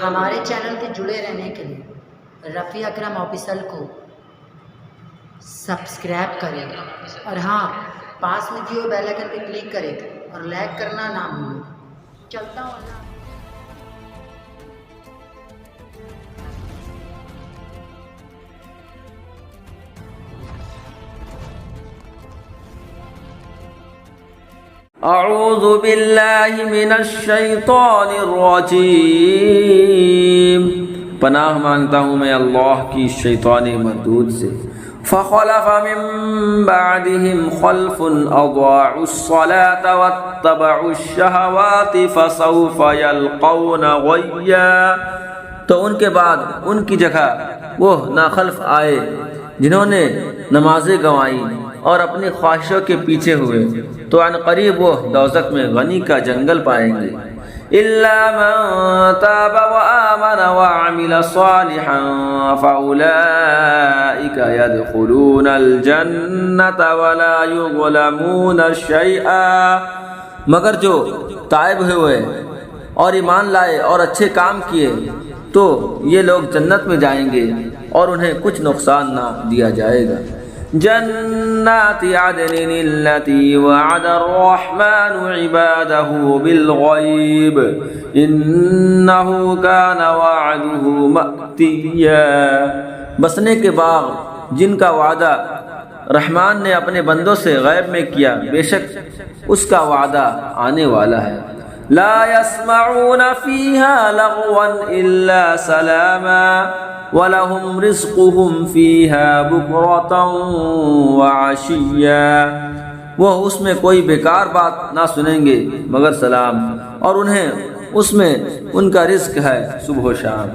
ہمارے چینل کے جڑے رہنے کے لیے رفیع اکرم آفیشل کو سبسکرائب کریں اور ہاں پاس میں جو بیل آئکن پہ کلک کریں اور لائک کرنا نہ بھولیں۔ چلتا ہوں اللہ۔ اعوذ باللہ من الشیطان الرجیم، پناہ مانگتا ہوں میں اللہ کی شیطان مردود سے۔ فخلف من بعدهم خلف اضاعوا الصلاة واتبعوا الشہوات فسوف یلقون غیا، تو ان کے بعد ان کی جگہ وہ ناخلف آئے جنہوں نے نمازیں گنوائیں اور اپنی خواہشوں کے پیچھے ہوئے، تو عن قریب وہ دوزخ میں غنی کا جنگل پائیں گے۔ الا من تاب وآمن وعمل صالحا فاولئک يدخلون الجنة ولا يظلمون شیئا، مگر جو تائب ہوئے اور ایمان لائے اور اچھے کام کیے تو یہ لوگ جنت میں جائیں گے اور انہیں کچھ نقصان نہ دیا جائے گا۔ جنات عدن التي وعد الرحمن عباده بالغیب انه كان وعده مأتیا، بسنے کے باغ جن کا وعدہ رحمان نے اپنے بندوں سے غیب میں کیا، بے شک اس کا وعدہ آنے والا ہے۔ لا يسمعون فيها لغوا الا سلاما وَلَهُمْ رِزْقُهُمْ فِيهَا بُكْرَةً وَعَشِيًّا، وہ اس میں کوئی بیکار بات نہ سنیں گے مگر سلام، اور انہیں اس میں ان کا رزق ہے صبح و شام۔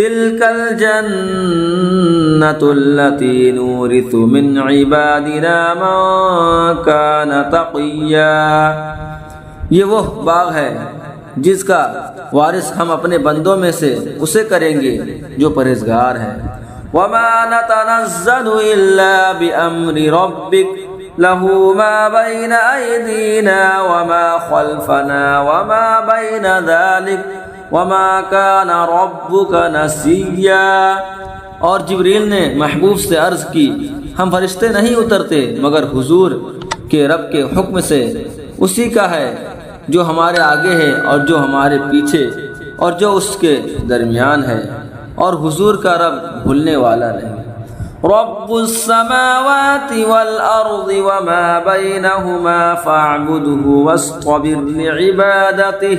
تِلْكَ الْجَنَّةُ الَّتِي نُورِثُ مِنْ عِبَادِنَا مَنْ كَانَ تَقِيًّا، یہ وہ باغ ہے جس کا وارث ہم اپنے بندوں میں سے اسے کریں گے جو پرہیزگار ہے۔ وَمَا نَتَنَزَّلُ إِلَّا بِأَمْرِ رَبِّكَ لَهُ مَا بَيْنَ أَيْدِينَا وَمَا خَلْفَنَا وَمَا بَيْنَ ذَلِكَ وَمَا كَانَ رَبُّكَ نَسِيًّا، اور جبریل نے محبوب سے عرض کی، ہم فرشتے نہیں اترتے مگر حضور کے رب کے حکم سے، اسی کا ہے جو ہمارے آگے ہے اور جو ہمارے پیچھے اور جو اس کے درمیان ہے، اور حضور کا رب بھولنے والا نہیں۔ رب السماوات والارض وما بينهما فاعبده واصطبر لعبادته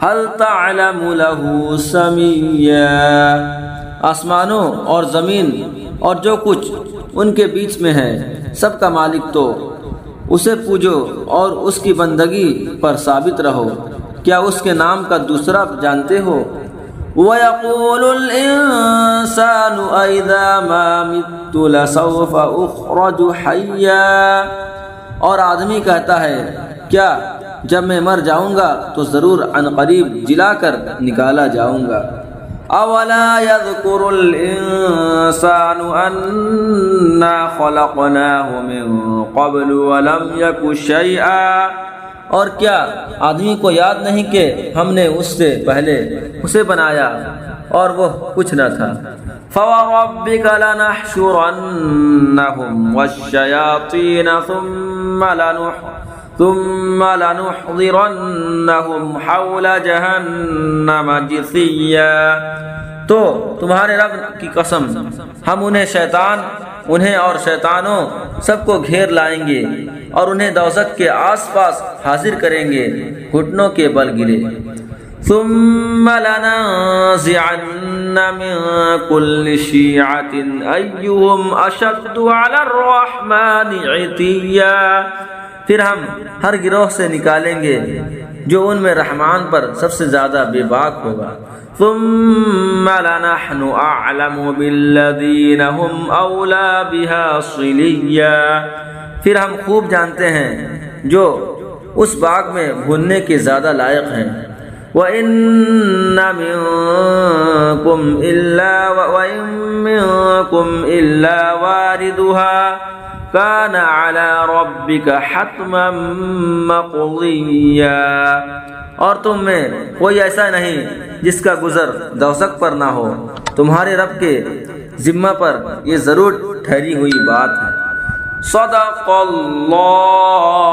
هل تعلم له سميا، آسمانوں اور زمین اور جو کچھ ان کے بیچ میں ہے سب کا مالک تو اسے پوجو اور اس کی بندگی پر ثابت رہو، کیا اس کے نام کا دوسرا جانتے ہو؟ وَيَقُولُ الْإِنسَانُ أَإِذَا مَا مِتُّ لَسَوْفَ أُخْرَجُ حَيًّا، اور آدمی کہتا ہے کیا جب میں مر جاؤں گا تو ضرور عن قریب جلا کر نکالا جاؤں گا۔ اولا يذكر الانسان انا خلقناه من قبل ولم يك شيئا، اور کیا آدمی کو یاد نہیں کہ ہم نے اس سے پہلے اسے بنایا اور وہ کچھ نہ تھا۔ فوربك لنحشرنهم والشياطين ثم لنحضرنهم حول جہنم جثیا، تو تمہارے رب کی قسم ہم انہیں اور شیطانوں سب کو گھیر لائیں گے اور انہیں دوزخ کے آس پاس حاضر کریں گے گھٹنوں کے بل گرے۔ ثم لننزعن من كل شيعة أيهم أشد على الرحمن عتيا، پھر ہم ہر گروہ سے نکالیں گے جو ان میں رحمان پر سب سے زیادہ بے باک ہوگا۔ ثم لنحن اعلم بالذین هم اولی بها صلیا، پھر ہم خوب جانتے ہیں جو اس باغ میں بھولنے کے زیادہ لائق ہیں۔ وَإِن مِّنكُمْ إِلَّا وَارِدُهَا كَانَ عَلَى رَبِّكَ حَتْمًا مَّقْضِيًّا، اور تم میں کوئی ایسا نہیں جس کا گزر دوزخ پر نہ ہو۔ تمہارے رب کے ذمہ پر یہ ضرور ٹھہری ہوئی بات ہے۔ صدق اللہ